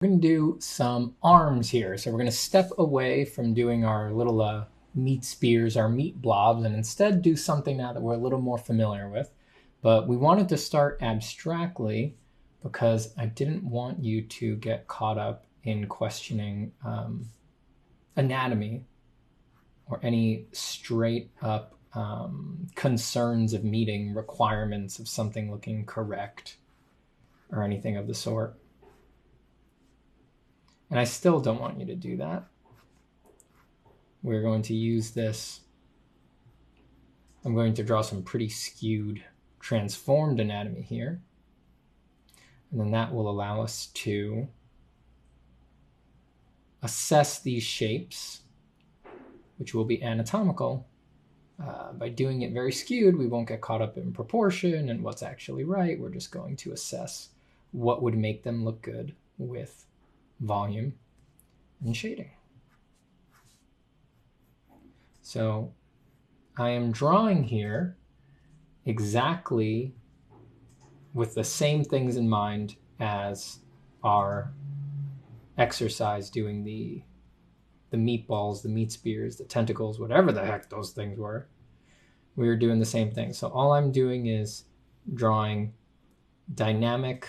We're going to do some arms here. So we're going to step away from doing our little meat spears, our meat blobs, and instead do something now that we're a little more familiar with. But we wanted to start abstractly because I didn't want you to get caught up in questioning anatomy or any straight up concerns of meeting requirements of something looking correct or anything of the sort. And I still don't want you to do that. We're going to use this. I'm going to draw some pretty skewed transformed anatomy here. And then that will allow us to assess these shapes, which will be anatomical. By doing it very skewed, we won't get caught up in proportion and what's actually right. We're just going to assess what would make them look good with volume and shading. So I am drawing here exactly with the same things in mind as our exercise doing the meatballs, the meat spears, the tentacles, whatever the heck those things were. We were doing the same thing. So all I'm doing is drawing dynamic,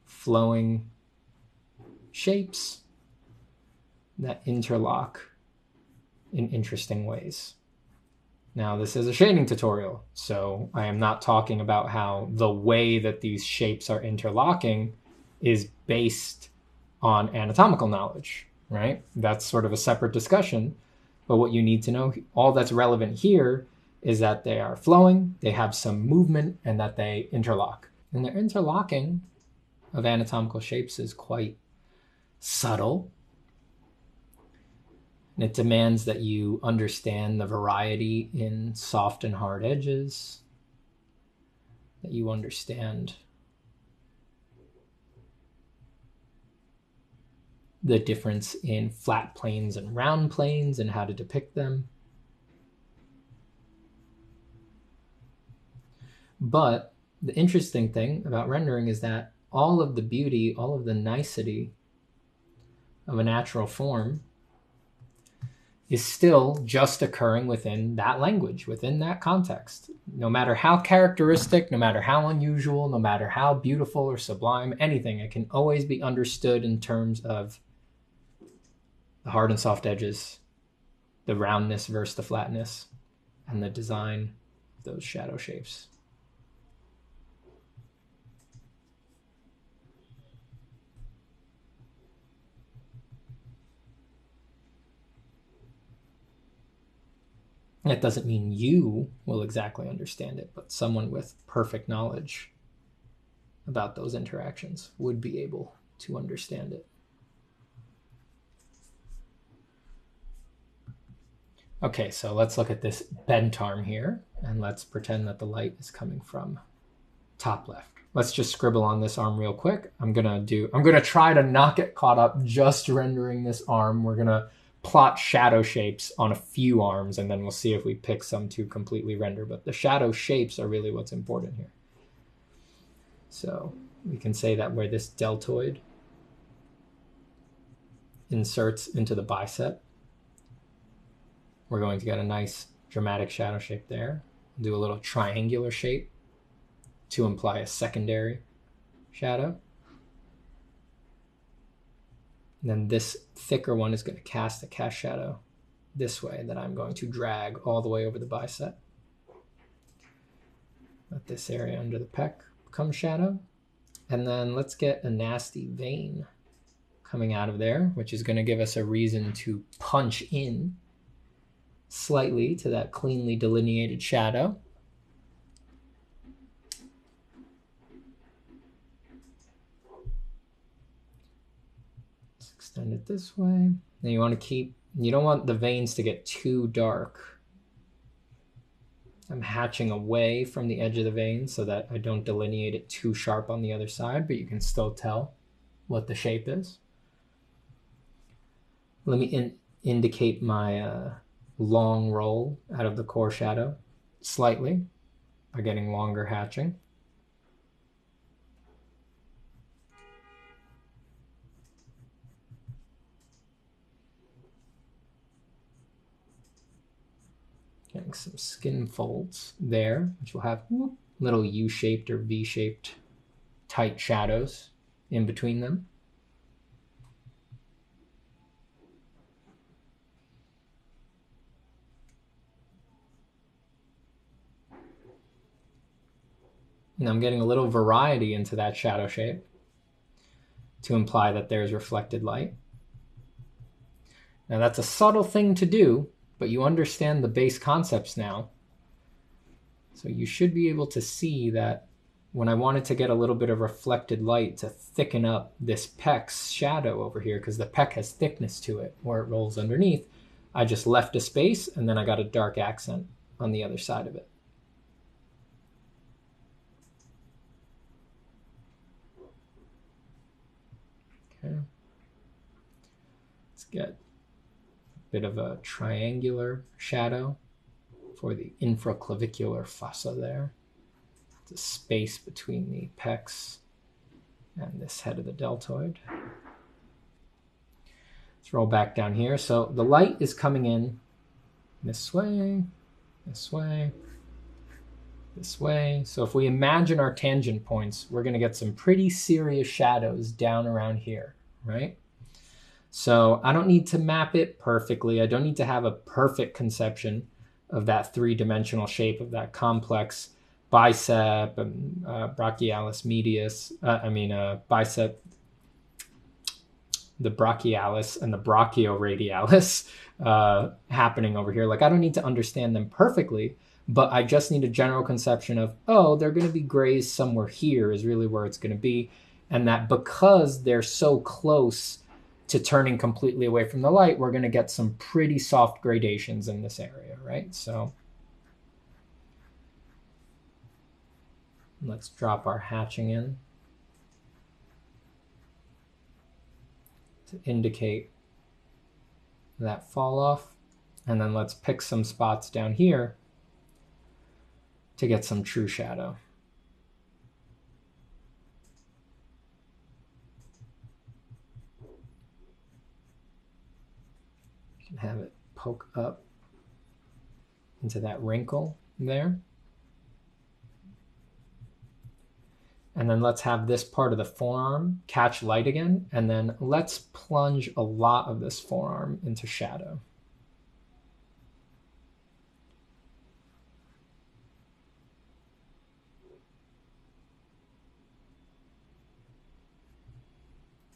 flowing shapes that interlock in interesting ways. Now, this is a shading tutorial, so I am not talking about how the way that these shapes are interlocking is based on anatomical knowledge, right? That's sort of a separate discussion. But what you need to know, all that's relevant here, is that they are flowing, they have some movement, and that they interlock. And the interlocking of anatomical shapes is quite subtle. And it demands that you understand the variety in soft and hard edges, that you understand the difference in flat planes and round planes and how to depict them. But the interesting thing about rendering is that all of the beauty, all of the nicety of a natural form is still just occurring within that language, within that context. No matter how characteristic, no matter how unusual, no matter how beautiful or sublime, anything, it can always be understood in terms of the hard and soft edges, the roundness versus the flatness, and the design of those shadow shapes. That doesn't mean you will exactly understand it, but someone with perfect knowledge about those interactions would be able to understand it. Okay, so let's look at this bent arm here, and let's pretend that the light is coming from top left. Let's just scribble on this arm real quick. I'm gonna try to not get caught up just rendering this arm. We're gonna plot shadow shapes on a few arms, and then we'll see if we pick some to completely render. But the shadow shapes are really what's important here. So we can say that where this deltoid inserts into the bicep, we're going to get a nice dramatic shadow shape there. Do a little triangular shape to imply a secondary shadow. And then this thicker one is going to cast a cast shadow this way that I'm going to drag all the way over the bicep. Let this area under the pec become shadow. And then let's get a nasty vein coming out of there, which is going to give us a reason to punch in slightly to that cleanly delineated shadow. Let's extend it this way. Then you don't want the veins to get too dark. I'm hatching away from the edge of the vein so that I don't delineate it too sharp on the other side, but you can still tell what the shape is. Let me indicate my long roll out of the core shadow slightly by getting longer hatching. some skin folds there, which will have little U-shaped or V-shaped tight shadows in between them. And I'm getting a little variety into that shadow shape to imply that there's reflected light. Now that's a subtle thing to do, but you understand the base concepts now. So you should be able to see that when I wanted to get a little bit of reflected light to thicken up this peck's shadow over here, because the peck has thickness to it where it rolls underneath, I just left a space and then I got a dark accent on the other side of it. Okay. Let's get a bit of a triangular shadow for the infraclavicular fossa there. It's a space between the pecs and this head of the deltoid. Let's roll back down here. So the light is coming in this way, this way, this way. So if we imagine our tangent points, we're going to get some pretty serious shadows down around here, right? So I don't need to map it perfectly. I don't need to have a perfect conception of that three-dimensional shape of that complex bicep and brachialis medius. Bicep, the brachialis and the brachioradialis happening over here. Like, I don't need to understand them perfectly, but I just need a general conception of, oh, they're going to be grays somewhere here is really where it's going to be. And that because they're so close to turning completely away from the light, we're going to get some pretty soft gradations in this area, right? So let's drop our hatching in to indicate that fall off. And then let's pick some spots down here to get some true shadow. You can have it poke up into that wrinkle there. And then let's have this part of the forearm catch light again. And then let's plunge a lot of this forearm into shadow.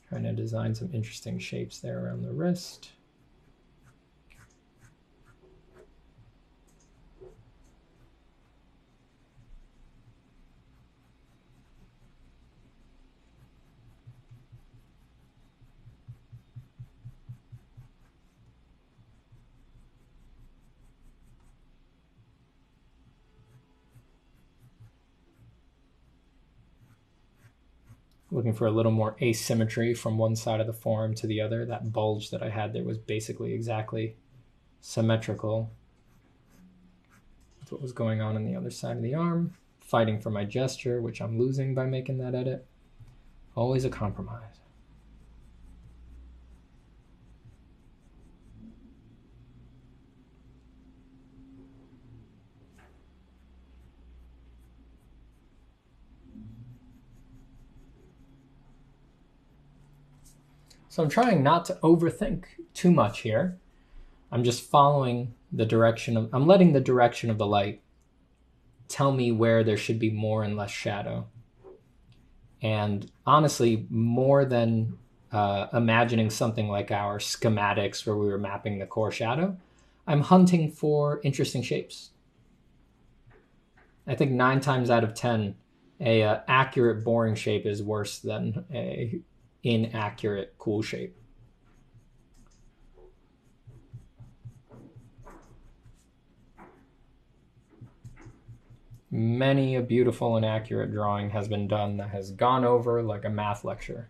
Trying to design some interesting shapes there around the wrist. Looking for a little more asymmetry from one side of the forearm to the other. That bulge that I had there was basically exactly symmetrical with what was going on the other side of the arm. Fighting for my gesture, which I'm losing by making that edit. Always a compromise. So I'm trying not to overthink too much here. I'm just following the direction of, I'm letting the direction of the light tell me where there should be more and less shadow. And honestly, more than imagining something like our schematics where we were mapping the core shadow, I'm hunting for interesting shapes. I think 9 times out of 10, a accurate boring shape is worse than a inaccurate cool shape. Many a beautiful and accurate drawing has been done that has gone over like a math lecture.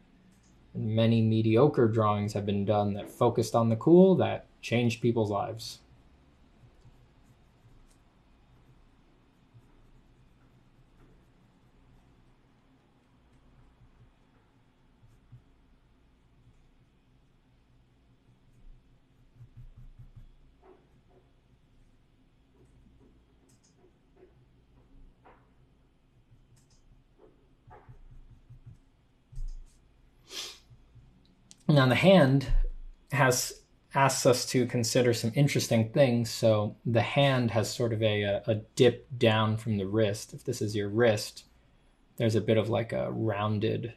And many mediocre drawings have been done that focused on the cool that changed people's lives. Now the hand asks us to consider some interesting things. So the hand has sort of a dip down from the wrist. If this is your wrist, there's a bit of like a rounded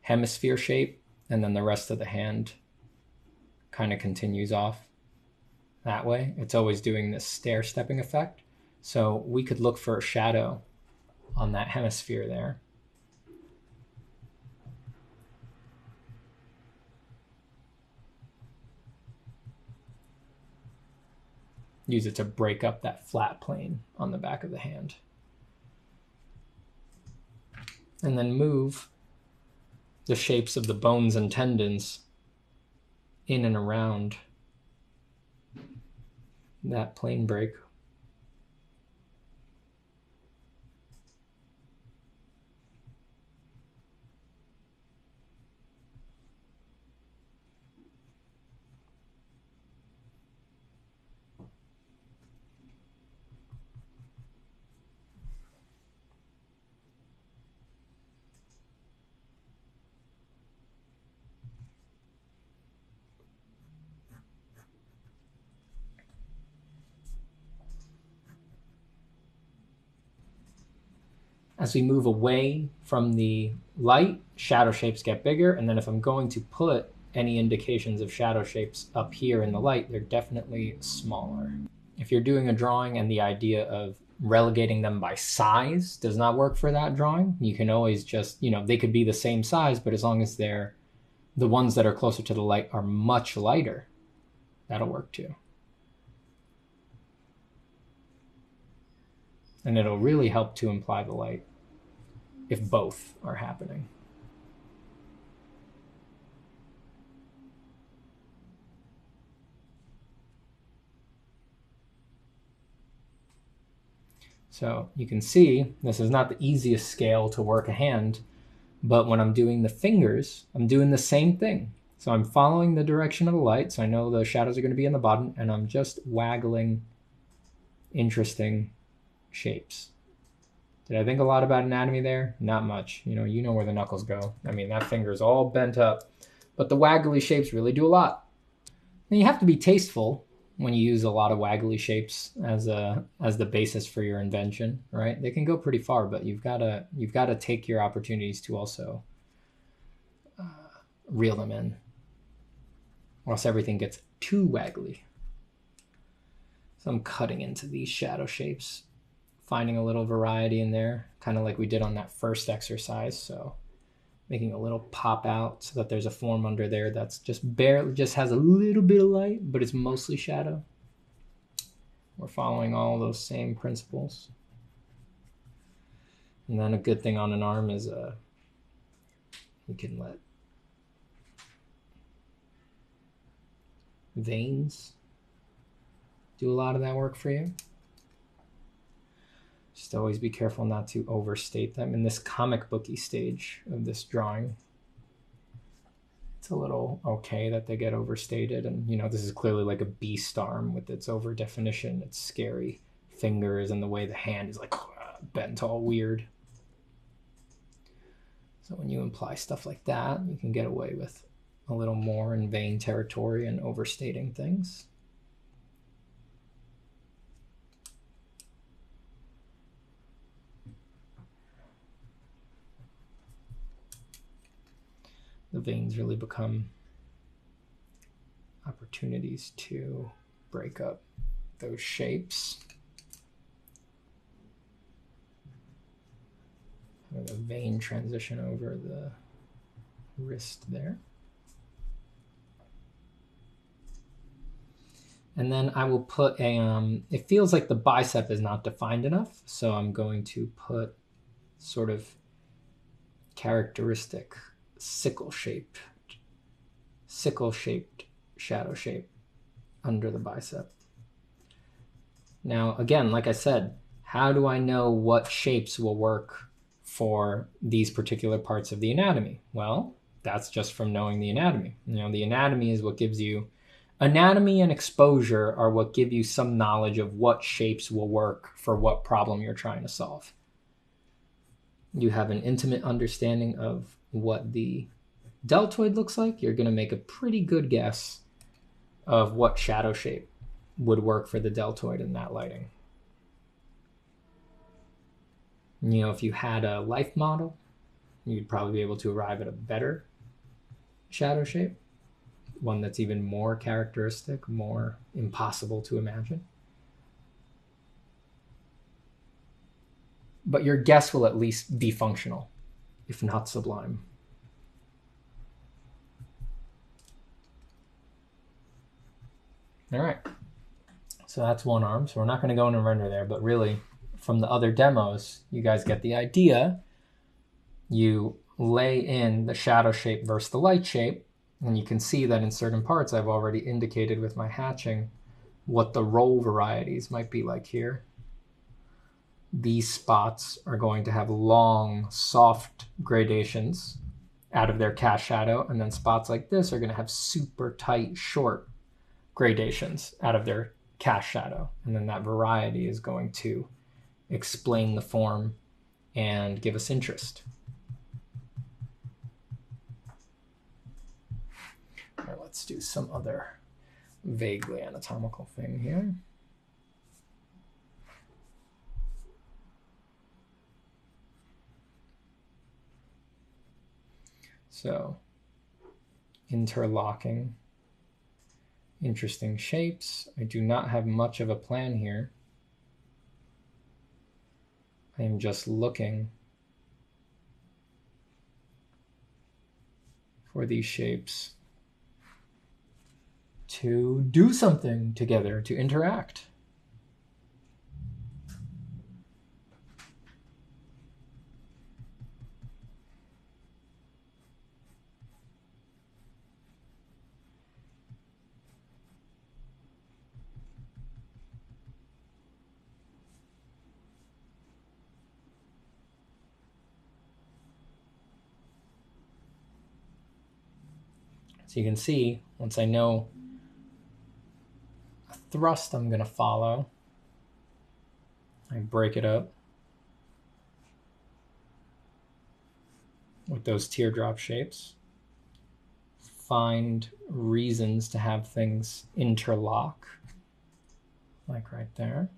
hemisphere shape, and then the rest of the hand kind of continues off that way. It's always doing this stair-stepping effect. So we could look for a shadow on that hemisphere there. Use it to break up that flat plane on the back of the hand. And then move the shapes of the bones and tendons in and around that plane break. As we move away from the light, shadow shapes get bigger. And then if I'm going to put any indications of shadow shapes up here in the light, they're definitely smaller. If you're doing a drawing and the idea of relegating them by size does not work for that drawing, you can always just, they could be the same size, but as long as they're the ones that are closer to the light are much lighter, that'll work too. And it'll really help to imply the light if both are happening. So you can see this is not the easiest scale to work a hand, but when I'm doing the fingers, I'm doing the same thing. So I'm following the direction of the light, so I know the shadows are going to be in the bottom, and I'm just waggling interesting shapes. Did I think a lot about anatomy there? Not much. You know where the knuckles go. I mean, that finger's all bent up, but the waggly shapes really do a lot. And you have to be tasteful when you use a lot of waggly shapes as the basis for your invention, right? They can go pretty far, but you've got to take your opportunities to also reel them in, or else everything gets too waggly. So I'm cutting into these shadow shapes, finding a little variety in there, kind of like we did on that first exercise. So making a little pop out so that there's a form under there that's just has a little bit of light, but it's mostly shadow. We're following all those same principles. And then a good thing on an arm is you can let veins do a lot of that work for you. Just always be careful not to overstate them. In this comic booky stage of this drawing, it's a little okay that they get overstated. And, this is clearly like a beast arm with its over definition, its scary fingers, and the way the hand is like bent all weird. So when you imply stuff like that, you can get away with a little more in vain territory and overstating things. The veins really become opportunities to break up those shapes. Having a vein transition over the wrist there. And then I will put it feels like the bicep is not defined enough, so I'm going to put sort of characteristic sickle-shaped shadow shape under the bicep. Now, again, like I said, how do I know what shapes will work for these particular parts of the anatomy? Well, that's just from knowing the anatomy. The anatomy is what gives you, anatomy and exposure are what give you some knowledge of what shapes will work for what problem you're trying to solve. You have an intimate understanding of what the deltoid looks like, you're going to make a pretty good guess of what shadow shape would work for the deltoid in that lighting. You know, if you had a life model, you'd probably be able to arrive at a better shadow shape, one that's even more characteristic, more impossible to imagine. But your guess will at least be functional, if not sublime. All right, so that's one arm. So we're not going to go into render there, but really from the other demos, you guys get the idea. You lay in the shadow shape versus the light shape, and you can see that in certain parts I've already indicated with my hatching what the roll varieties might be like here. These spots are going to have long, soft gradations out of their cast shadow, and then spots like this are going to have super tight, short gradations out of their cast shadow. And then that variety is going to explain the form and give us interest. All right, let's do some other vaguely anatomical thing here. So, interlocking interesting shapes. I do not have much of a plan here. I am just looking for these shapes to do something together, to interact. So you can see, once I know a thrust I'm going to follow, I break it up with those teardrop shapes, find reasons to have things interlock, like right there.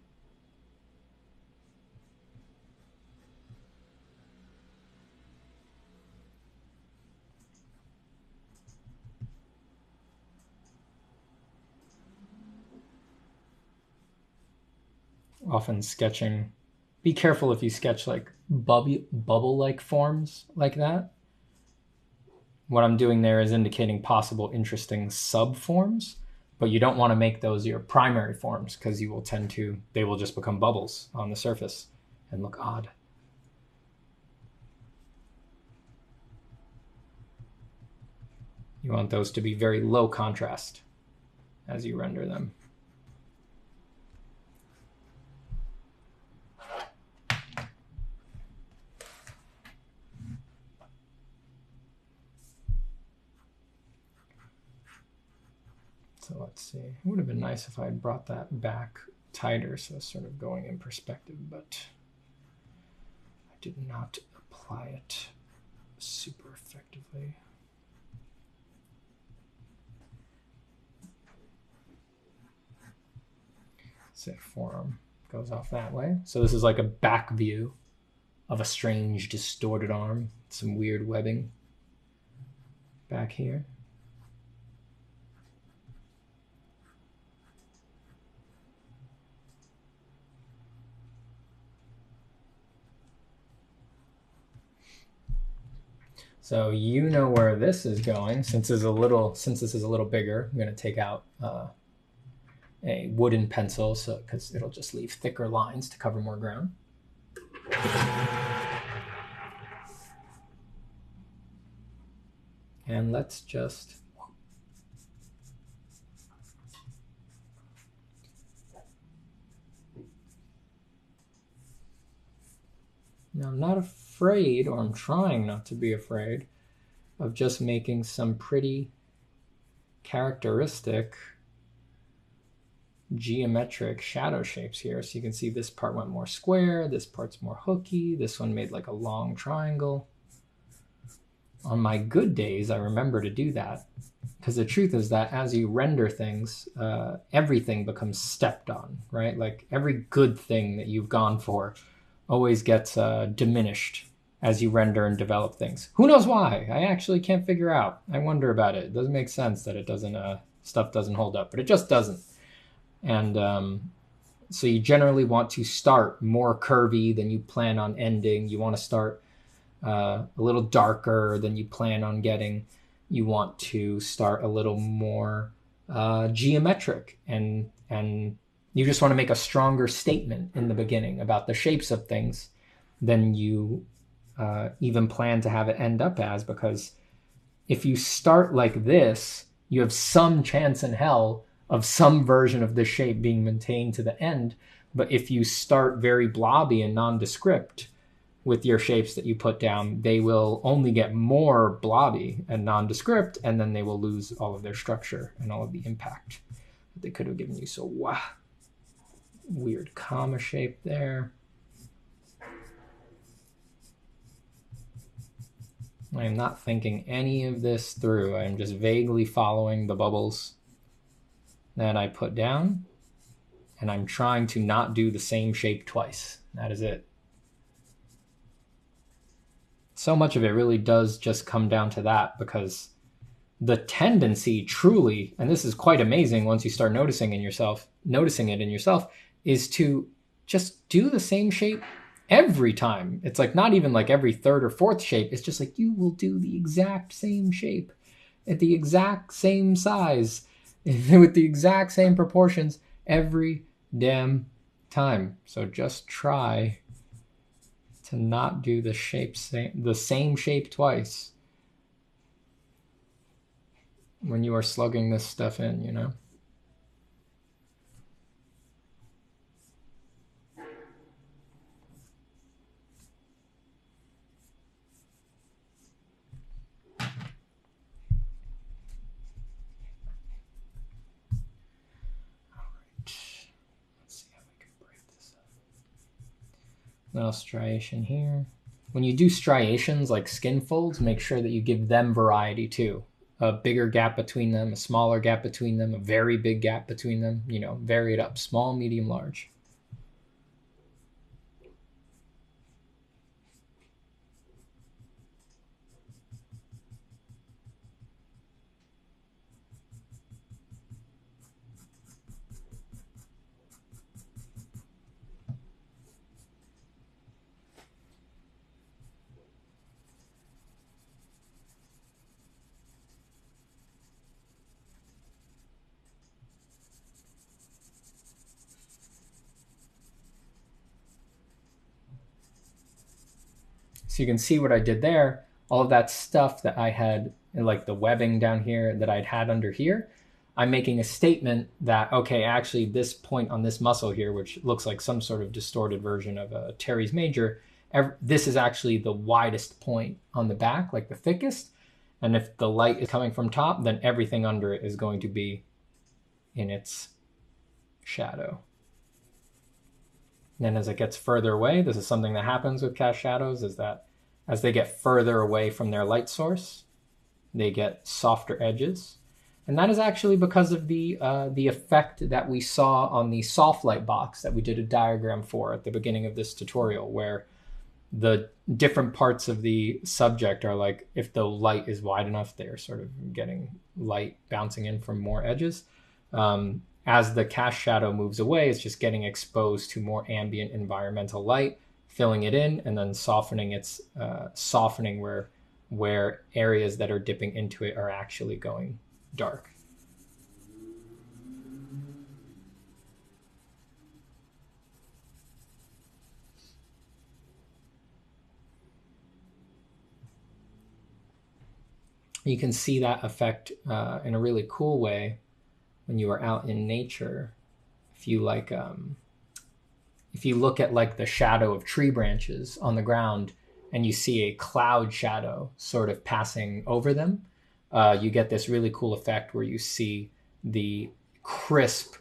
Often sketching, be careful if you sketch like bubble-like forms like that. What I'm doing there is indicating possible interesting subforms, but you don't want to make those your primary forms because you will tend to, they will just become bubbles on the surface and look odd. You want those to be very low contrast as you render them. So let's see, it would have been nice if I had brought that back tighter, so it's sort of going in perspective, but I did not apply it super effectively. Say forearm goes off that way. So this is like a back view of a strange distorted arm, some weird webbing back here. So you know where this is going. Since this is a little bigger, I'm going to take out a wooden pencil, so because it'll just leave thicker lines to cover more ground. And let's just now, I'm not afraid, or I'm trying not to be afraid, of just making some pretty characteristic geometric shadow shapes here. So you can see this part went more square, this part's more hooky, this one made like a long triangle. on my good days, I remember to do that. Because the truth is that as you render things, everything becomes stepped on, right? Like every good thing that you've gone for always gets diminished as you render and develop things. Who knows why? I actually can't figure out. I wonder about it. It doesn't make sense that it doesn't, stuff doesn't hold up, but it just doesn't. And so you generally want to start more curvy than you plan on ending. You want to start a little darker than you plan on getting. You want to start a little more geometric, and you just want to make a stronger statement in the beginning about the shapes of things than you even plan to have it end up as, because if you start like this, you have some chance in hell of some version of this shape being maintained to the end. But if you start very blobby and nondescript with your shapes that you put down, they will only get more blobby and nondescript, and then they will lose all of their structure and all of the impact that they could have given you. So, wow, weird comma shape there. I am not thinking any of this through. I am just vaguely following the bubbles that I put down, and I'm trying to not do the same shape twice. That is it. So much of it really does just come down to that, because the tendency truly, and this is quite amazing once you start noticing it in yourself, is to just do the same shape every time. It's like not even like every third or fourth shape. It's just like you will do the exact same shape at the exact same size with the exact same proportions every damn time. So just try to not do the same shape twice when you are slugging this stuff in, you know? Little striation here. When you do striations like skin folds, make sure that you give them variety too. A bigger gap between them, a smaller gap between them, a very big gap between them. You know, vary it up. Small, medium, large. So you can see what I did there. All of that stuff that I had, like the webbing down here that I'd had under here, I'm making a statement that, okay, actually this point on this muscle here, which looks like some sort of distorted version of a teres major, this is actually the widest point on the back, like the thickest. And if the light is coming from top, then everything under it is going to be in its shadow. And then as it gets further away, this is something that happens with cast shadows, is that as they get further away from their light source, they get softer edges. And that is actually because of the effect that we saw on the soft light box that we did a diagram for at the beginning of this tutorial, where the different parts of the subject are like, if the light is wide enough, they're sort of getting light bouncing in from more edges. As the cast shadow moves away, it's just getting exposed to more ambient environmental light, filling it in, and then softening where areas that are dipping into it are actually going dark. You can see that effect in a really cool way when you are out in nature. If you like, if you look at like the shadow of tree branches on the ground and you see a cloud shadow sort of passing over them, you get this really cool effect where you see the crisp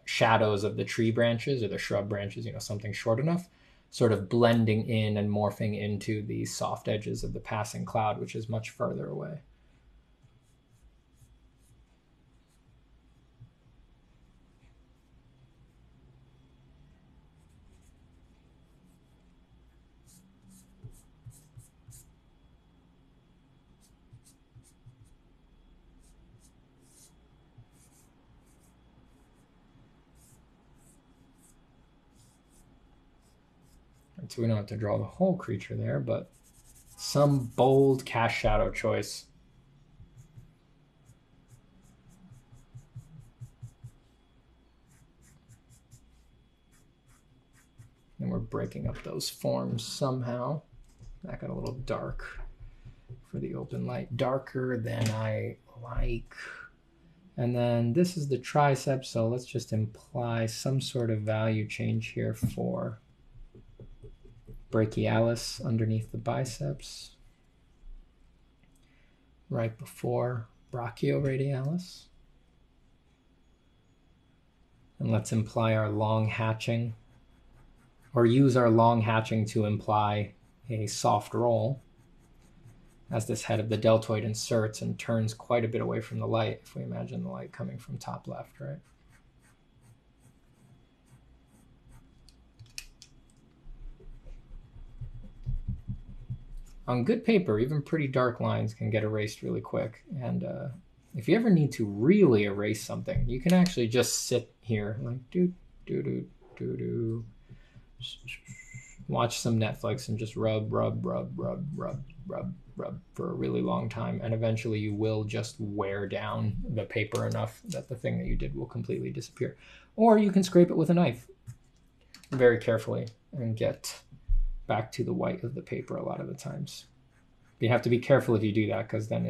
shadows of the tree branches or the shrub branches, you know, something short enough, sort of blending in and morphing into the soft edges of the passing cloud, which is much further away. So we don't have to draw the whole creature there, but some bold cast shadow choice. And we're breaking up those forms somehow. That got a little dark for the open light. Darker than I like. And then this is the triceps, so let's just imply some sort of value change here for brachialis underneath the biceps, right before brachioradialis. And let's imply our long hatching, or use our long hatching to imply a soft roll as this head of the deltoid inserts and turns quite a bit away from the light, if we imagine the light coming from top left, right? On good paper, even pretty dark lines can get erased really quick. And if you ever need to really erase something, you can actually just sit here, like watch some Netflix and just rub for a really long time. And eventually you will just wear down the paper enough that the thing that you did will completely disappear. Or you can scrape it with a knife very carefully and get back to the white of the paper a lot of the times. But you have to be careful if you do that, because then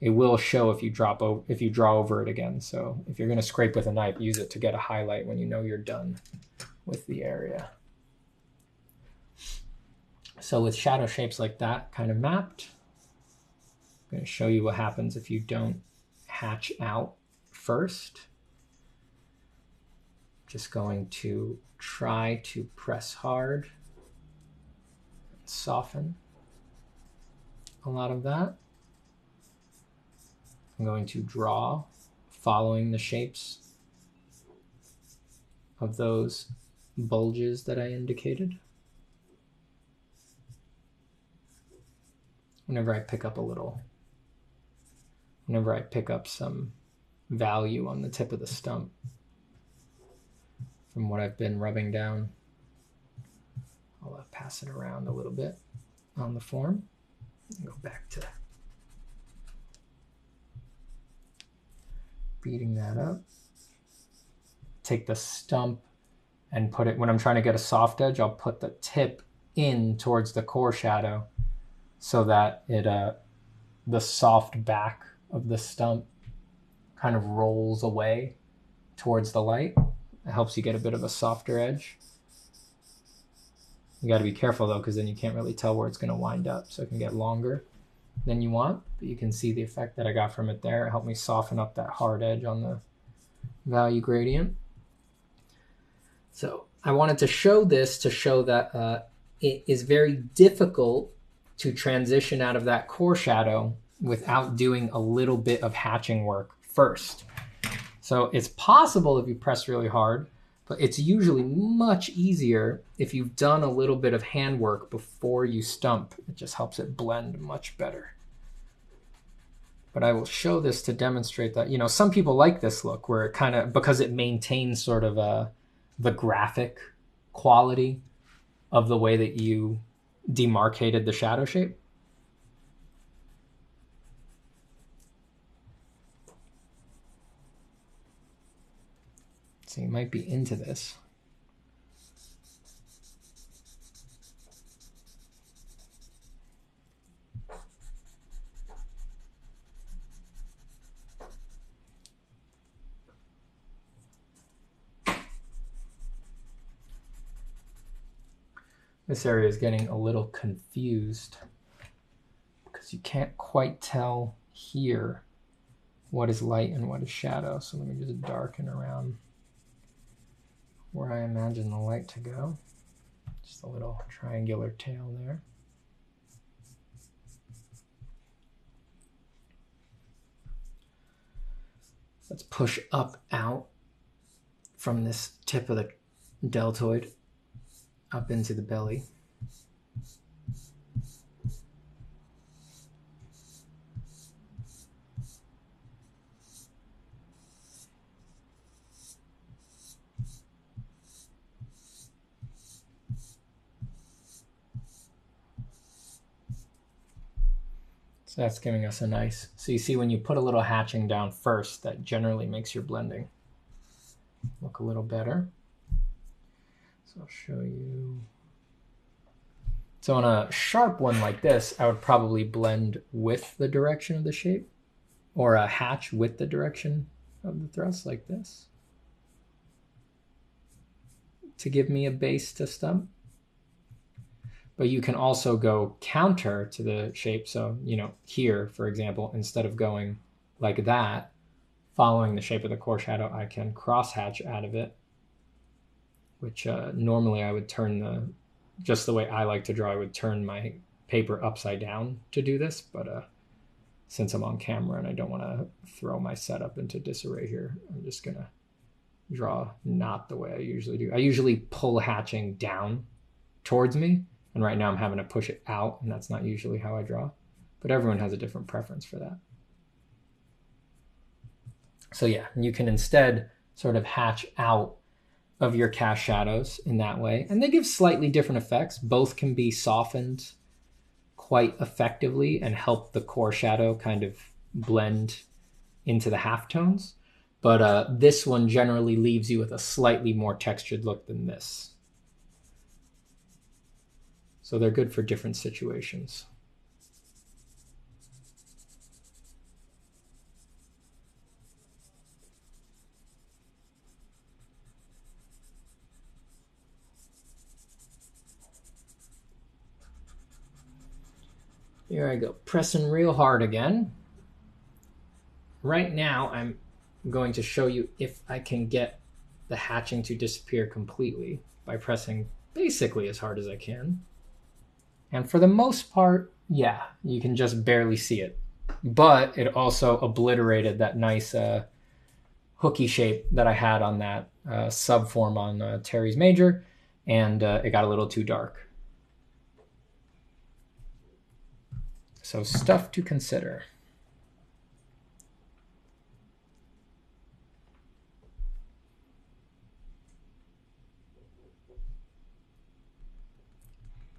it will show if you draw over it again. So if you're going to scrape with a knife, use it to get a highlight when you know you're done with the area. So with shadow shapes like that kind of mapped, I'm going to show you what happens if you don't hatch out first. Just going to try to press hard, soften a lot of that. I'm going to draw following the shapes of those bulges that I indicated. Whenever I pick up some value on the tip of the stump from what I've been rubbing down, I'll pass it around a little bit on the form and go back to beating that up. Take the stump and put it, when I'm trying to get a soft edge, I'll put the tip in towards the core shadow so that the soft back of the stump kind of rolls away towards the light. It helps you get a bit of a softer edge. You got to be careful though, because then you can't really tell where it's going to wind up, so it can get longer than you want. But you can see the effect that I got from it there. It helped me soften up that hard edge on the value gradient. So I wanted to show this to show that it is very difficult to transition out of that core shadow without doing a little bit of hatching work first. So it's possible if you press really hard, but it's usually much easier if you've done a little bit of handwork before you stump. It just helps it blend much better. But I will show this to demonstrate that, some people like this look where it kind of, because it maintains sort of the graphic quality of the way that you demarcated the shadow shape. So you might be into this. This area is getting a little confused because you can't quite tell here what is light and what is shadow. So let me just darken around where I imagine the light to go. Just a little triangular tail there. Let's push up out from this tip of the deltoid up into the belly. So that's giving us a nice, so you see when you put a little hatching down first, that generally makes your blending look a little better. So I'll show you. So on a sharp one like this, I would probably blend with the direction of the shape, or a hatch with the direction of the thrust like this, to give me a base to stump. But you can also go counter to the shape. So, you know, here, for example, instead of going like that, following the shape of the core shadow, I can cross hatch out of it, which normally I would turn just the way I like to draw, I would turn my paper upside down to do this. But since I'm on camera and I don't want to throw my setup into disarray here, I'm just going to draw not the way I usually do. I usually pull hatching down towards me. And right now I'm having to push it out, and that's not usually how I draw. But everyone has a different preference for that. So yeah, you can instead sort of hatch out of your cast shadows in that way. And they give slightly different effects. Both can be softened quite effectively and help the core shadow kind of blend into the halftones. But this one generally leaves you with a slightly more textured look than this. So they're good for different situations. Here I go, pressing real hard again. Right now, I'm going to show you if I can get the hatching to disappear completely by pressing basically as hard as I can. And for the most part, yeah, you can just barely see it. But it also obliterated that nice hooky shape that I had on that subform on Terry's Major, and it got a little too dark. So stuff to consider.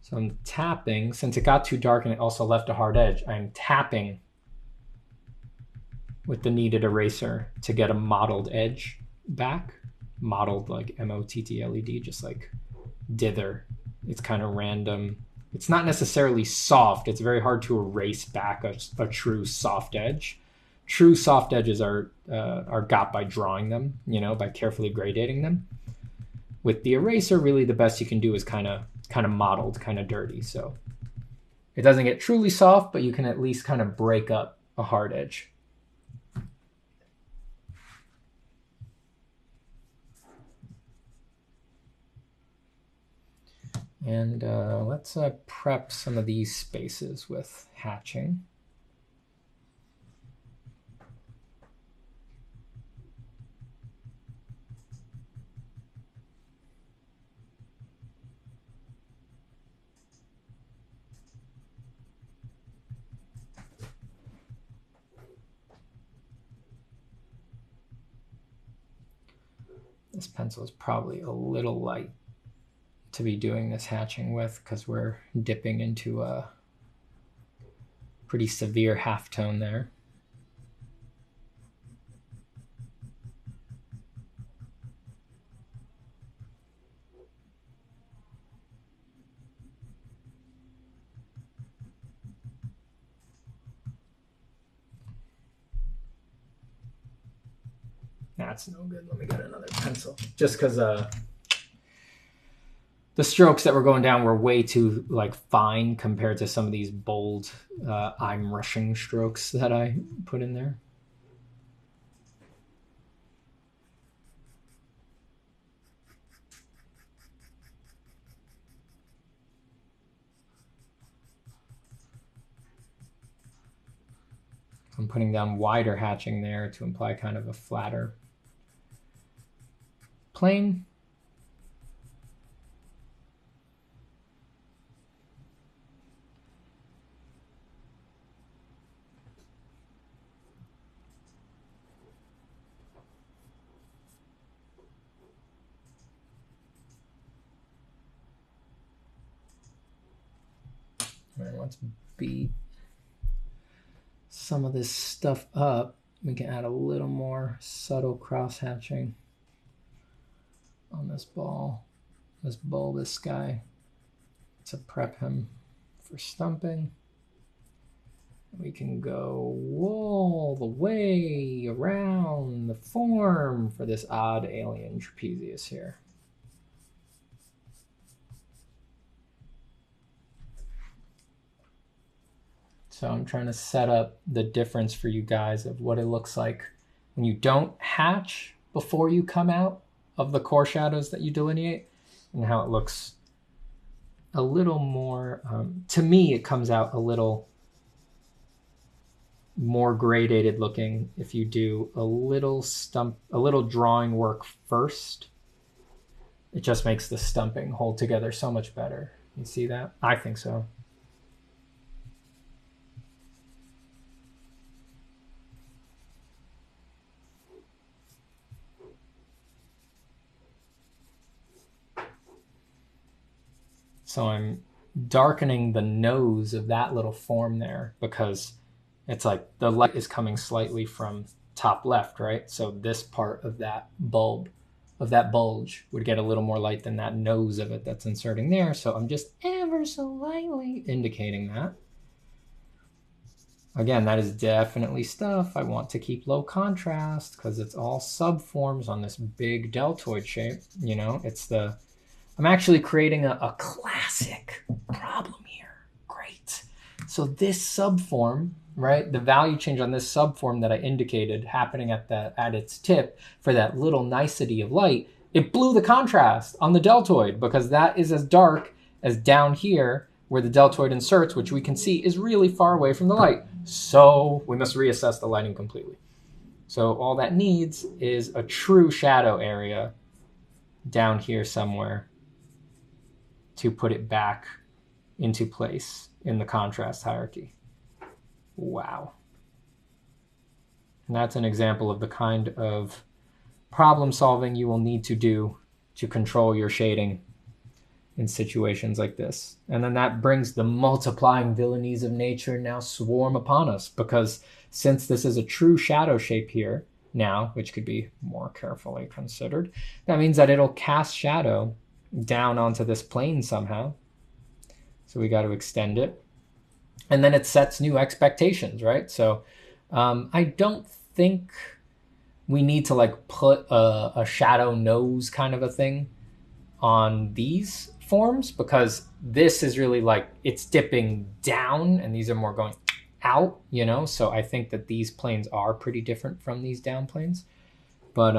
So I'm tapping, since it got too dark and it also left a hard edge, I'm tapping with the kneaded eraser to get a mottled edge back. Mottled like M-O-T-T-L-E-D, just like dither. It's kind of random. It's not necessarily soft. It's very hard to erase back a true soft edge. True soft edges are got by drawing them, you know, by carefully gradating them. With the eraser, really the best you can do is kind of mottled, kind of dirty. So it doesn't get truly soft, but you can at least kind of break up a hard edge. And let's prep some of these spaces with hatching. This pencil is probably a little light to be doing this hatching with because we're dipping into a pretty severe halftone there. That's no good. Let me get another pencil. Just because the strokes that were going down were way too like fine compared to some of these bold I'm rushing strokes that I put in there. I'm putting down wider hatching there to imply kind of a flatter plane. And let's beat some of this stuff up. We can add a little more subtle cross hatching on this ball, this bulbous guy, to prep him for stumping. We can go all the way around the form for this odd alien trapezius here. So I'm trying to set up the difference for you guys of what it looks like when you don't hatch before you come out of the core shadows that you delineate, and how it looks a little more, to me, it comes out a little more gradated looking if you do a little drawing work first. It just makes the stumping hold together so much better. You see that? I think so. So I'm darkening the nose of that little form there because it's like the light is coming slightly from top left, right? So this part of that bulb, of that bulge, would get a little more light than that nose of it that's inserting there. So I'm just ever so lightly indicating that. Again, that is definitely stuff I want to keep low contrast because it's all subforms on this big deltoid shape. You know, it's the, I'm actually creating a classic problem here. Great. So this subform, right, the value change on this subform that I indicated happening at its tip for that little nicety of light, it blew the contrast on the deltoid because that is as dark as down here where the deltoid inserts, which we can see is really far away from the light. So we must reassess the lighting completely. So all that needs is a true shadow area down here somewhere to put it back into place in the contrast hierarchy. Wow. And that's an example of the kind of problem solving you will need to do to control your shading in situations like this. And then that brings the multiplying villainies of nature now swarm upon us, because since this is a true shadow shape here now, which could be more carefully considered, that means that it'll cast shadow down onto this plane somehow. So we got to extend it. And then it sets new expectations, right? So I don't think we need to like put a shadow nose kind of a thing on these forms, because this is really like it's dipping down and these are more going out, you know? So I think that these planes are pretty different from these down planes, but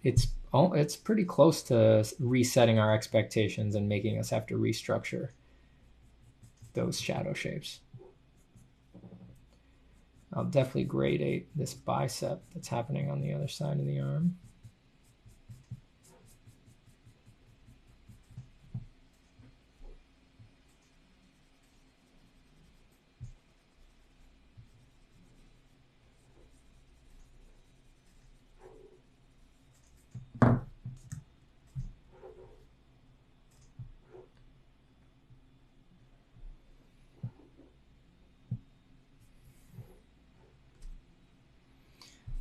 it's pretty close to resetting our expectations and making us have to restructure those shadow shapes. I'll definitely gradate this bicep that's happening on the other side of the arm.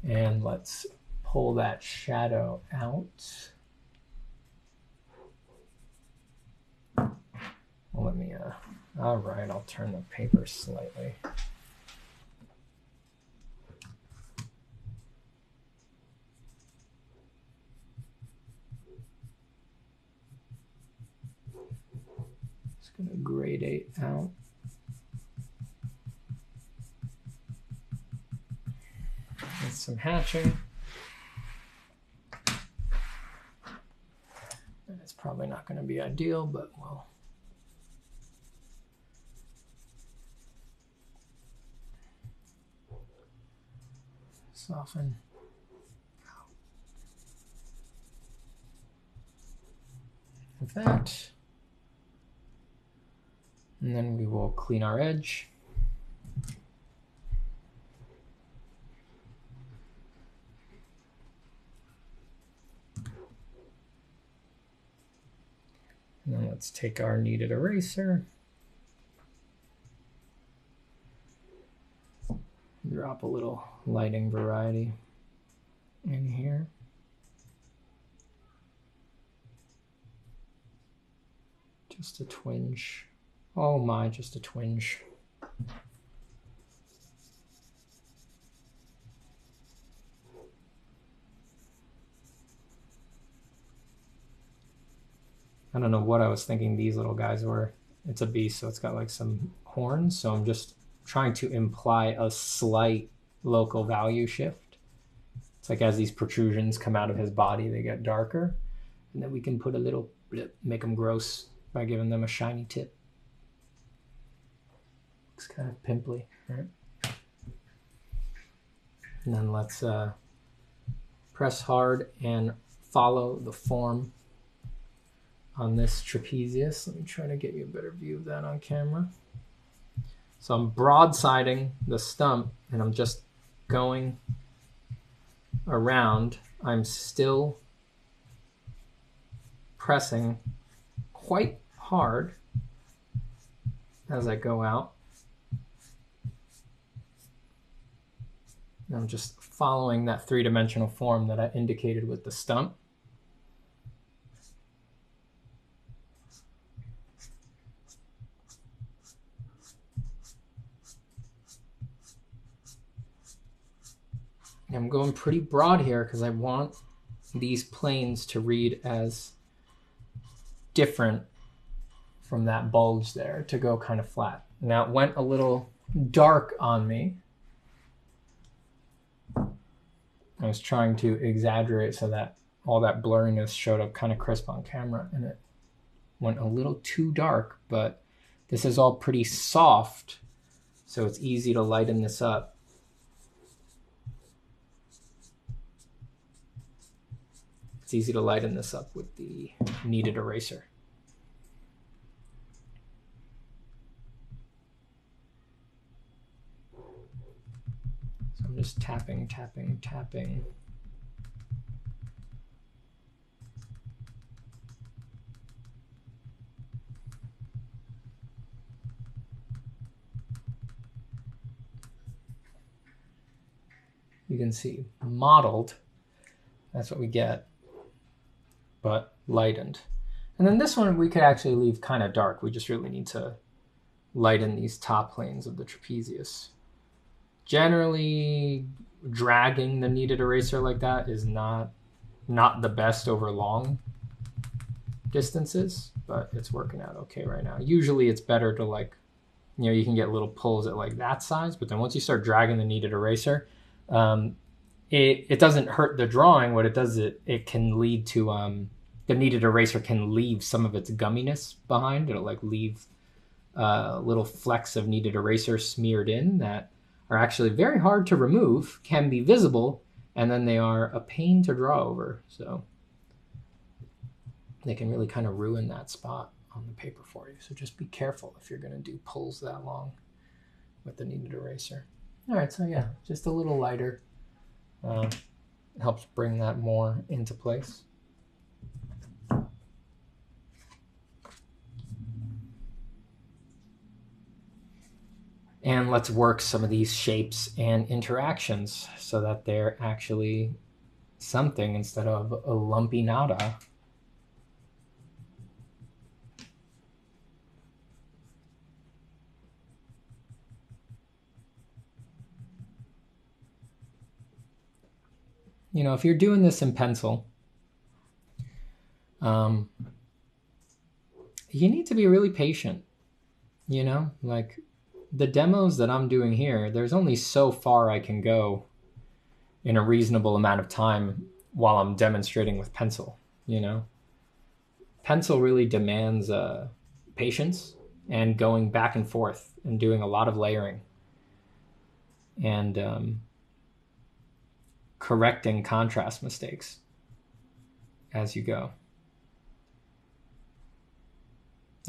And let's pull that shadow out. Well, let me, all right, I'll turn the paper slightly. Just gonna gradate out. With some hatching. And it's probably not going to be ideal, but well. Soften. Like that. And then we will clean our edge. And then let's take our kneaded eraser. Drop a little lighting variety in here. Just a twinge. Oh my, just a twinge. I don't know what I was thinking these little guys were. It's a beast, so it's got like some horns. So I'm just trying to imply a slight local value shift. It's like as these protrusions come out of his body, they get darker. And then we can put a little blip, make them gross by giving them a shiny tip. Looks kind of pimply, right? And then let's press hard and follow the form on this trapezius. Let me try to get you a better view of that on camera. So I'm broadsiding the stump and I'm just going around. I'm still pressing quite hard as I go out. And I'm just following that three-dimensional form that I indicated with the stump. I'm going pretty broad here because I want these planes to read as different from that bulge there to go kind of flat. Now it went a little dark on me. I was trying to exaggerate so that all that blurriness showed up kind of crisp on camera, and it went a little too dark, but this is all pretty soft, so it's easy to lighten this up. It's easy to lighten this up with the kneaded eraser. So I'm just tapping, tapping, tapping. You can see mottled, that's what we get, but lightened. And then this one we could actually leave kind of dark. We just really need to lighten these top planes of the trapezius. Generally, dragging the kneaded eraser like that is not the best over long distances, but it's working out okay right now. Usually it's better to, like, you know, you can get little pulls at like that size, but then once you start dragging the kneaded eraser, it doesn't hurt the drawing. What it does, it can lead to the kneaded eraser can leave some of its gumminess behind. It'll like leave little flecks of kneaded eraser smeared in that are actually very hard to remove, can be visible, and then they are a pain to draw over. So they can really kind of ruin that spot on the paper for you. So just be careful if you're going to do pulls that long with the kneaded eraser. All right, so yeah, just a little lighter helps bring that more into place. And let's work some of these shapes and interactions so that they're actually something instead of a lumpy nada. You know, if you're doing this in pencil, you need to be really patient, you know, like the demos that I'm doing here, there's only so far I can go in a reasonable amount of time while I'm demonstrating with pencil, you know. Pencil really demands patience and going back and forth and doing a lot of layering. And correcting contrast mistakes as you go.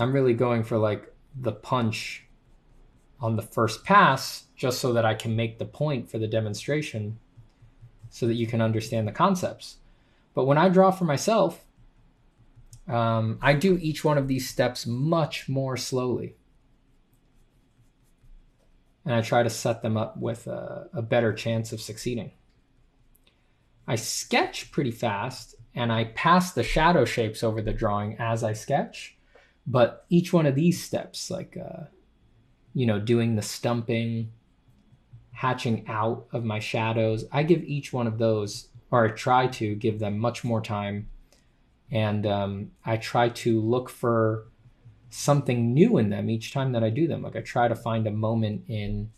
I'm really going for like the punch on the first pass just so that I can make the point for the demonstration so that you can understand the concepts. But when I draw for myself, I do each one of these steps much more slowly. And I try to set them up with a better chance of succeeding. I sketch pretty fast, and I pass the shadow shapes over the drawing as I sketch. But each one of these steps, like, doing the stumping, hatching out of my shadows, I give each one of those, or I try to give them much more time. And I try to look for something new in them each time that I do them. Like I try to find a moment in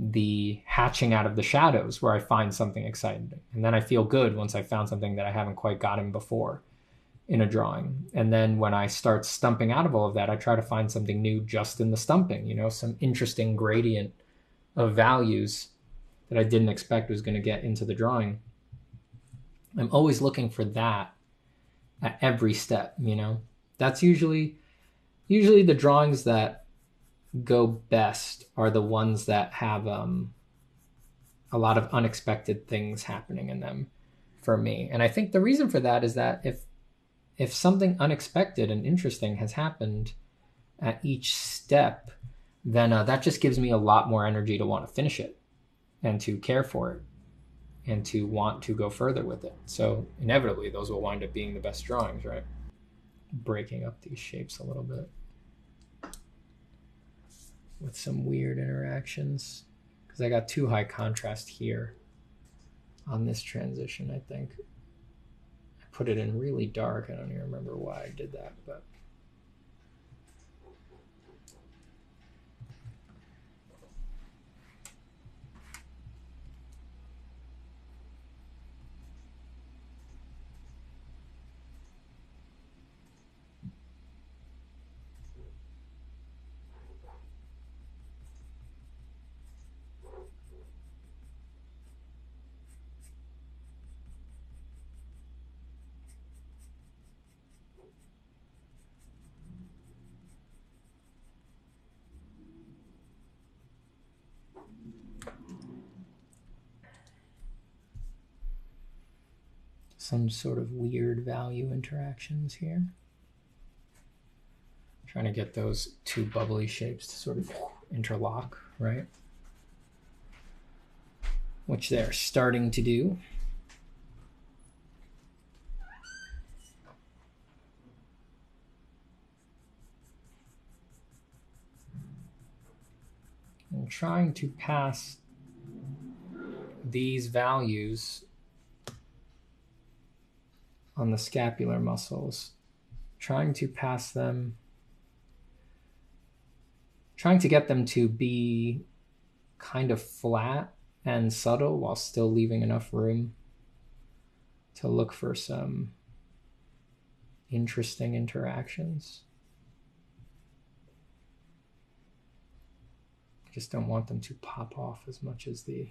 the hatching out of the shadows where I find something exciting. And then I feel good once I found something that I haven't quite gotten before in a drawing. And then when I start stumping out of all of that, I try to find something new just in the stumping, some interesting gradient of values that I didn't expect was going to get into the drawing. I'm always looking for that at every step, That's usually the drawings that go best are the ones that have a lot of unexpected things happening in them for me. And I think the reason for that is that if something unexpected and interesting has happened at each step, then that just gives me a lot more energy to want to finish it and to care for it and to want to go further with it. So inevitably, those will wind up being the best drawings, right? Breaking up these shapes a little bit with some weird interactions because I got too high contrast here on this transition, I think. I put it in really dark. I don't even remember why I did that, but some sort of weird value interactions here. Trying to get those two bubbly shapes to sort of interlock, right? Which they're starting to do. I'm trying to pass these values on the scapular muscles, trying to pass them, trying to get them to be kind of flat and subtle while still leaving enough room to look for some interesting interactions. I just don't want them to pop off as much as the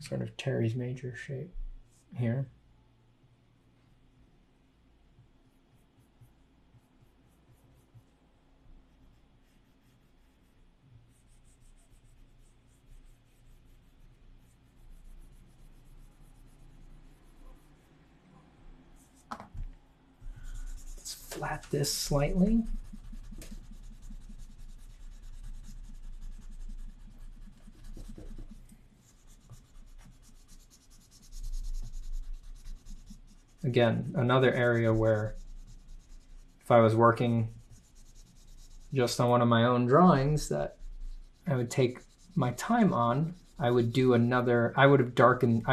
sort of teres major shape here. Let's flat this slightly. Again, another area where if I was working just on one of my own drawings that I would take my time on, I would darken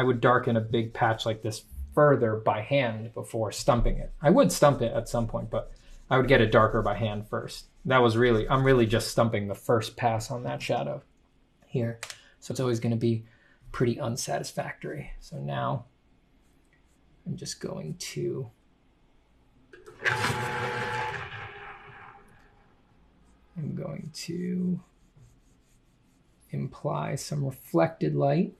a big patch like this further by hand before stumping it. I would stump it at some point, but I would get it darker by hand first. I'm really just stumping the first pass on that shadow here. So it's always going to be pretty unsatisfactory. So now I'm just going to imply some reflected light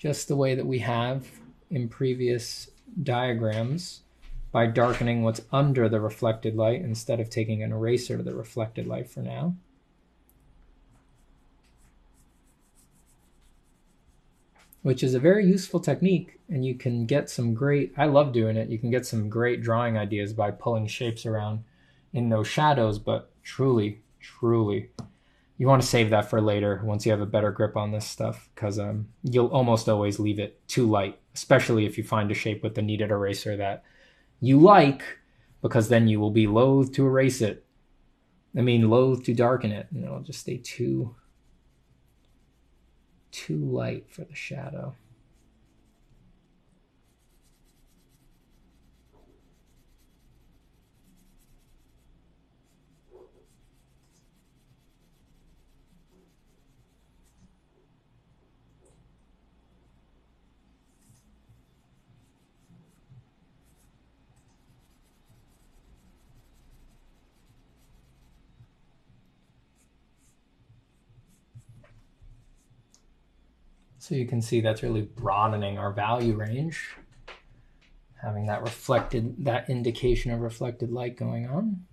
just the way that we have in previous diagrams by darkening what's under the reflected light instead of taking an eraser to the reflected light for now. Which is a very useful technique, and you can get some great, I love doing it, you can get some great drawing ideas by pulling shapes around in those shadows, but truly, you want to save that for later once you have a better grip on this stuff, because you'll almost always leave it too light, especially if you find a shape with the kneaded eraser that you like, because then you will be loath to erase it. Loath to darken it, and it'll just stay too light for the shadow. So you can see that's really broadening our value range, having that indication of reflected light going on.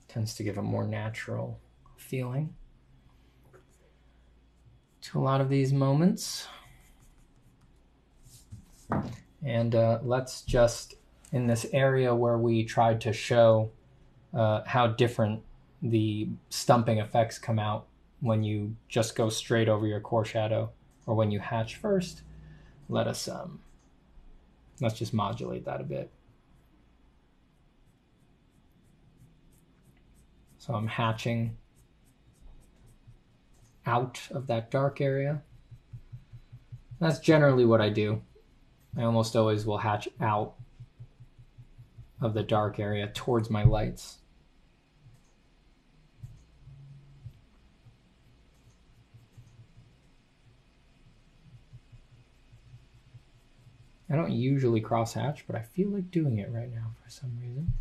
Tends to give a more natural feeling to a lot of these moments. And let's just, in this area where we tried to show how different the stumping effects come out when you just go straight over your core shadow or when you hatch first, let's just modulate that a bit. So I'm hatching out of that dark area. That's generally what I do. I almost always will hatch out of the dark area towards my lights. I don't usually cross hatch, but I feel like doing it right now for some reason.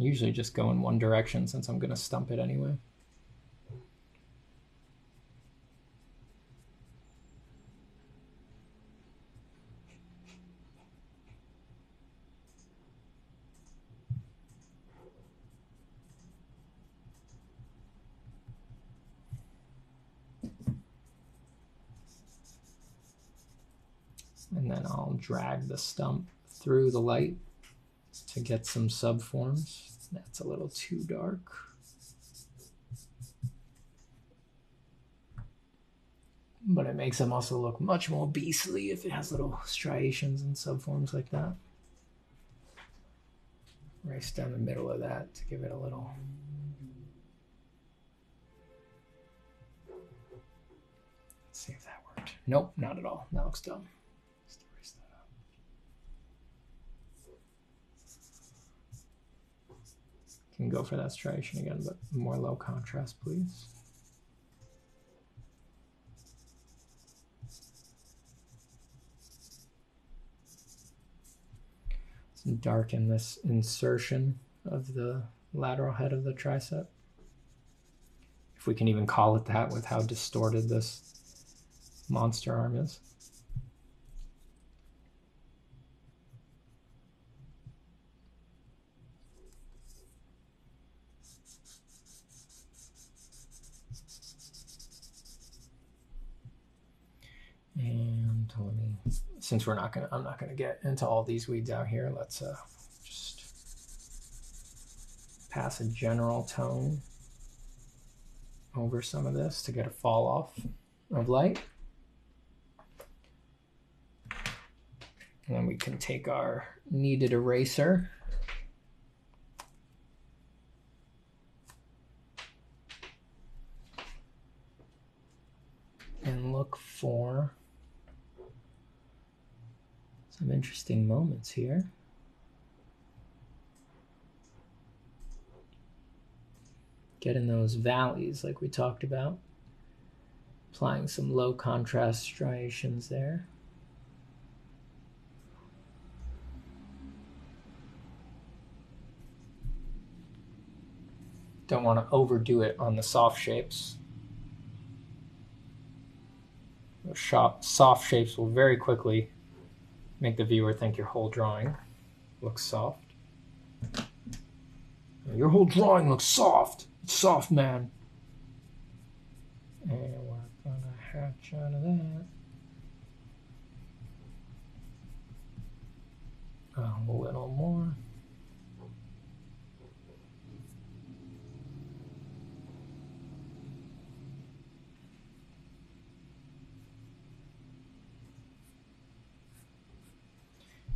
I usually just go in one direction since I'm going to stump it anyway. And then I'll drag the stump through the light to get some subforms. That's a little too dark. But it makes them also look much more beastly if it has little striations and subforms like that. Race down the middle of that to give it a little. Let's see if that worked. Nope, not at all. That looks dumb. Can go for that striation again, but more low contrast, please. Let's darken this insertion of the lateral head of the tricep. If we can even call it that with how distorted this monster arm is. And let me, since I'm not gonna get into all these weeds out here, let's just pass a general tone over some of this to get a fall off of light. And then we can take our kneaded eraser and look for some interesting moments here. get in those valleys like we talked about. Applying some low contrast striations there. Don't want to overdo it on the soft shapes. Those soft shapes will very quickly make the viewer think your whole drawing looks soft. Your whole drawing looks soft. It's soft, man. And we're gonna hatch out of that. A little more.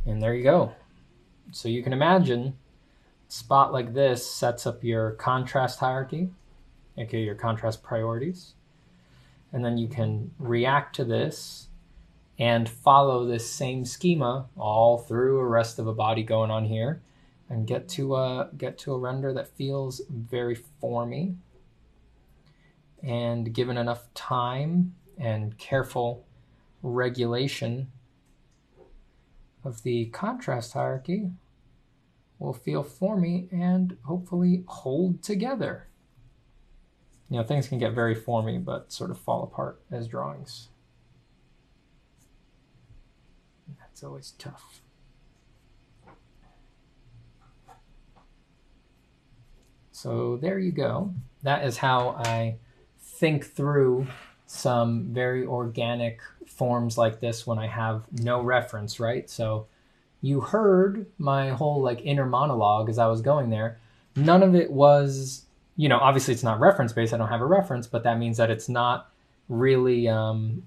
And there you go. So you can imagine a spot like this sets up your contrast hierarchy, aka your contrast priorities. And then you can react to this and follow this same schema all through a rest of a body going on here and get to a render that feels very formy. And given enough time and careful regulation of the contrast hierarchy, will feel formy and hopefully hold together. You know, things can get very formy but sort of fall apart as drawings. That's always tough. So there you go. That is how I think through some very organic forms like this when I have no reference, right? So you heard my whole like inner monologue as I was going there. None of it was, you know, obviously it's not reference based. I don't have a reference, but that means that it's not really, I'm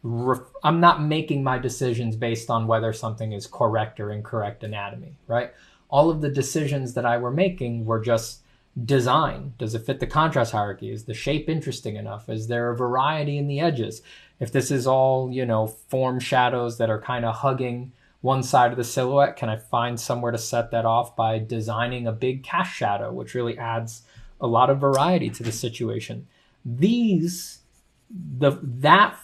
not making my decisions based on whether something is correct or incorrect anatomy, right? All of the decisions that I were making were just design. Does it fit the contrast hierarchy? Is the shape interesting enough? Is there a variety in the edges? If this is all, you know, form shadows that are kind of hugging one side of the silhouette, can I find somewhere to set that off by designing a big cast shadow, which really adds a lot of variety to the situation? That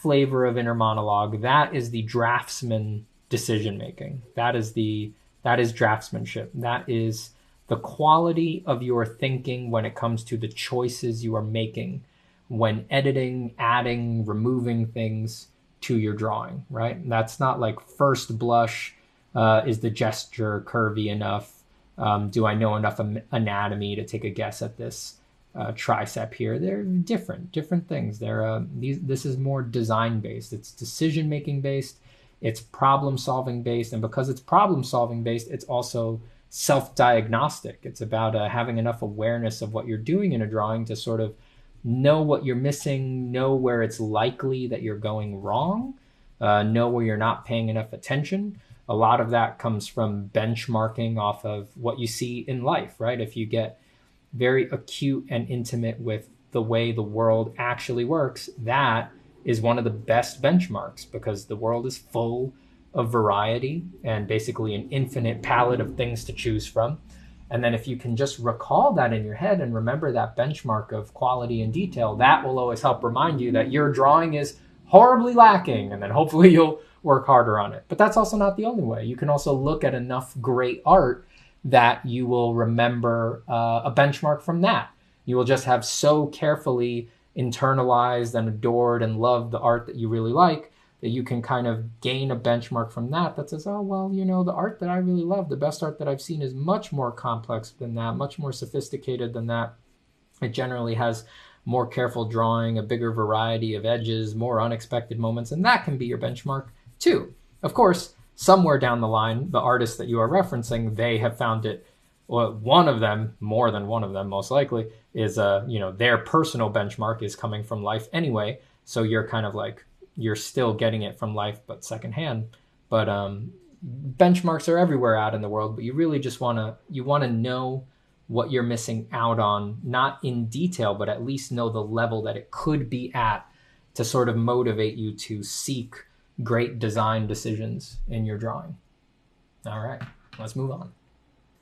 flavor of inner monologue, that is the draftsman decision making. That is draftsmanship. That is the quality of your thinking when it comes to the choices you are making when editing, adding, removing things to your drawing, right? And that's not like first blush, is the gesture curvy enough? Do I know enough anatomy to take a guess at this tricep here? They're different things. This is more design based. It's decision making based. It's problem solving based. And because it's problem solving based, it's also self-diagnostic. It's about having enough awareness of what you're doing in a drawing to sort of know what you're missing, know where it's likely that you're going wrong, know where you're not paying enough attention. A lot of that comes from benchmarking off of what you see in life, right? If you get very acute and intimate with the way the world actually works, that is one of the best benchmarks because the world is full of variety and basically an infinite palette of things to choose from. And then if you can just recall that in your head and remember that benchmark of quality and detail, that will always help remind you that your drawing is horribly lacking, and then hopefully you'll work harder on it. But that's also not the only way. You can also look at enough great art that you will remember a benchmark from that. You will just have so carefully internalized and adored and loved the art that you really like that you can kind of gain a benchmark from that says, oh, well, you know, the art that I really love, the best art that I've seen is much more complex than that, much more sophisticated than that. It generally has more careful drawing, a bigger variety of edges, more unexpected moments, and that can be your benchmark too. Of course, somewhere down the line, the artists that you are referencing, they have found it, well, one of them, more than one of them most likely, is their personal benchmark is coming from life anyway, so you're kind of like, you're still getting it from life, but secondhand. But benchmarks are everywhere out in the world, but you really just want to know what you're missing out on, not in detail, but at least know the level that it could be at to sort of motivate you to seek great design decisions in your drawing. All right, let's move on.